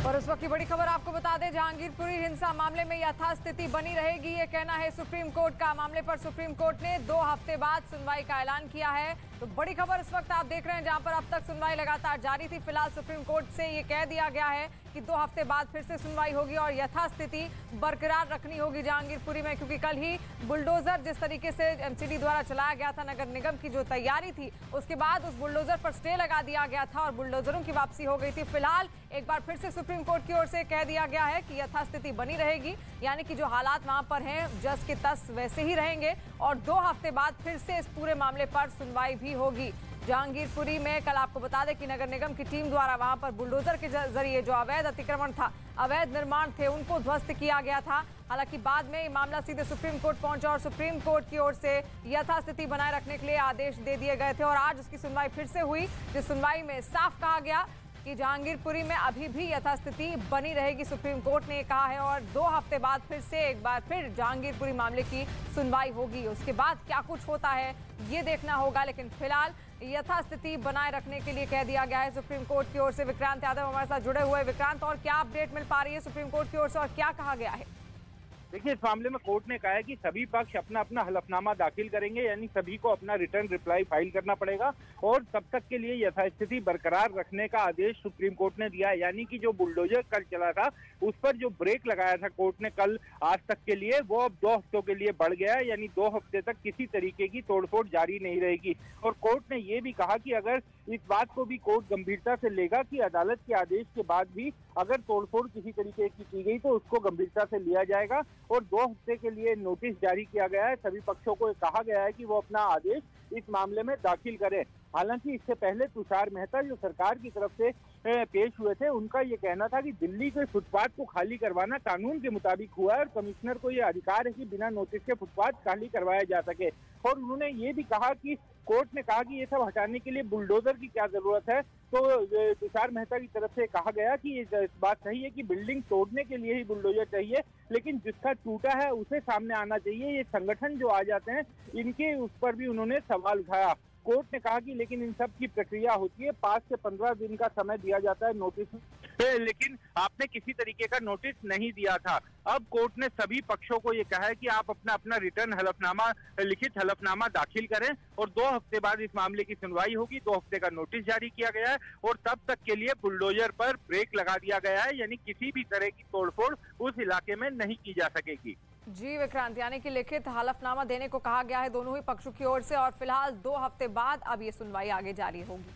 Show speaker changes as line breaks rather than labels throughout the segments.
और उस वक्त की बड़ी खबर आपको बता दें, जहांगीरपुरी हिंसा मामले में यथास्थिति बनी रहेगी, ये कहना है सुप्रीम कोर्ट का। मामले पर सुप्रीम कोर्ट ने 2 हफ्ते बाद सुनवाई का ऐलान किया है। तो बड़ी खबर इस वक्त आप देख रहे हैं, जहां पर अब तक सुनवाई लगातार जारी थी। फिलहाल सुप्रीम कोर्ट से ये कह दिया गया है कि 2 हफ्ते बाद फिर से सुनवाई होगी और यथास्थिति बरकरार रखनी होगी जहांगीरपुरी में, क्योंकि कल ही बुलडोजर जिस तरीके से एमसीडी द्वारा चलाया गया था, नगर निगम की जो तैयारी थी, उसके बाद उस बुलडोजर पर स्टे लगा दिया गया था और बुलडोजरों की वापसी हो गई थी। फिलहाल एक बार फिर से सुप्रीम कोर्ट की ओर से कह दिया गया है कि यथास्थिति बनी रहेगी, यानी कि जो हालात वहां पर हैं जस के तस वैसे ही रहेंगे और 2 हफ्ते बाद फिर से इस पूरे मामले पर सुनवाई भी होगी। जहांगीरपुरी में कल आपको बता दें कि नगर निगम की टीम द्वारा वहां पर बुलडोजर के जरिए जो अवैध अतिक्रमण था, अवैध निर्माण थे, उनको ध्वस्त किया गया था। हालांकि बाद में ये मामला सीधे सुप्रीम कोर्ट पहुंचा और सुप्रीम कोर्ट की ओर से यथास्थिति बनाए रखने के लिए आदेश दे दिए गए थे और आज उसकी सुनवाई फिर से हुई, जिस सुनवाई में साफ कहा गया कि जहांगीरपुरी में अभी भी यथास्थिति बनी रहेगी। सुप्रीम कोर्ट ने कहा है और 2 हफ्ते बाद फिर से एक बार फिर जहांगीरपुरी मामले की सुनवाई होगी। उसके बाद क्या कुछ होता है ये देखना होगा, लेकिन फिलहाल यथास्थिति बनाए रखने के लिए कह दिया गया है सुप्रीम कोर्ट की ओर से। विक्रांत यादव हमारे साथ जुड़े हुए। विक्रांत, और क्या अपडेट मिल पा रही है सुप्रीम कोर्ट की ओर से और क्या कहा गया है?
देखिए, इस मामले में कोर्ट ने कहा है कि सभी पक्ष अपना अपना हलफनामा दाखिल करेंगे, यानी सभी को अपना रिटर्न रिप्लाई फाइल करना पड़ेगा और तब तक के लिए यथास्थिति बरकरार रखने का आदेश सुप्रीम कोर्ट ने दिया है। यानी कि जो बुलडोजर कल चला था, उस पर जो ब्रेक लगाया था कोर्ट ने कल आज तक के लिए, वो अब 2 हफ्तों के लिए बढ़ गया है, यानी 2 हफ्ते तक किसी तरीके की तोड़फोड़ जारी नहीं रहेगी। और कोर्ट ने ये भी कहा कि अगर इस बात को भी कोर्ट गंभीरता से लेगा कि अदालत के आदेश के बाद भी अगर तोड़फोड़ किसी तरीके की गई तो उसको गंभीरता से लिया जाएगा और 2 हफ्ते के लिए नोटिस जारी किया गया है। सभी पक्षों को कहा गया है कि वो अपना आदेश इस मामले में दाखिल करें। हालांकि इससे पहले तुषार मेहता जो सरकार की तरफ से पेश हुए थे, उनका ये कहना था कि दिल्ली के फुटपाथ को खाली करवाना कानून के मुताबिक हुआ है और कमिश्नर को ये अधिकार है कि बिना नोटिस के फुटपाथ खाली करवाया जा सके। और उन्होंने ये भी कहा कि कोर्ट ने कहा कि ये सब हटाने के लिए बुलडोजर की क्या जरूरत है। तो तुषार मेहता की तरफ से कहा गया कि ये बात सही है कि बिल्डिंग तोड़ने के लिए ही बुलडोजर चाहिए, लेकिन जिसका टूटा है उसे सामने आना चाहिए। ये संगठन जो आ जाते हैं, इनके उस पर भी उन्होंने सवाल उठाया। कोर्ट ने कहा कि लेकिन इन सब की प्रक्रिया होती है, 5 से 15 दिन का समय दिया जाता है नोटिस, लेकिन आपने किसी तरीके का नोटिस नहीं दिया था। अब कोर्ट ने सभी पक्षों को ये कहा है कि आप अपना अपना रिटर्न हलफनामा, लिखित हलफनामा दाखिल करें और 2 हफ्ते बाद इस मामले की सुनवाई होगी। 2 हफ्ते का नोटिस जारी किया गया है और तब तक के लिए बुलडोजर पर ब्रेक लगा दिया गया है, यानी किसी भी तरह की तोड़फोड़ उस इलाके में नहीं की जा सकेगी।
जी विक्रांत, यानी कि लिखित हलफनामा देने को कहा गया है दोनों ही पक्षों की ओर से और फिलहाल 2 हफ्ते बाद अब ये सुनवाई आगे जारी होगी।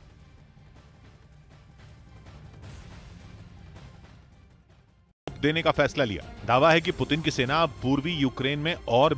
देने का फैसला लिया। दावा है कि पुतिन की सेना पूर्वी यूक्रेन में और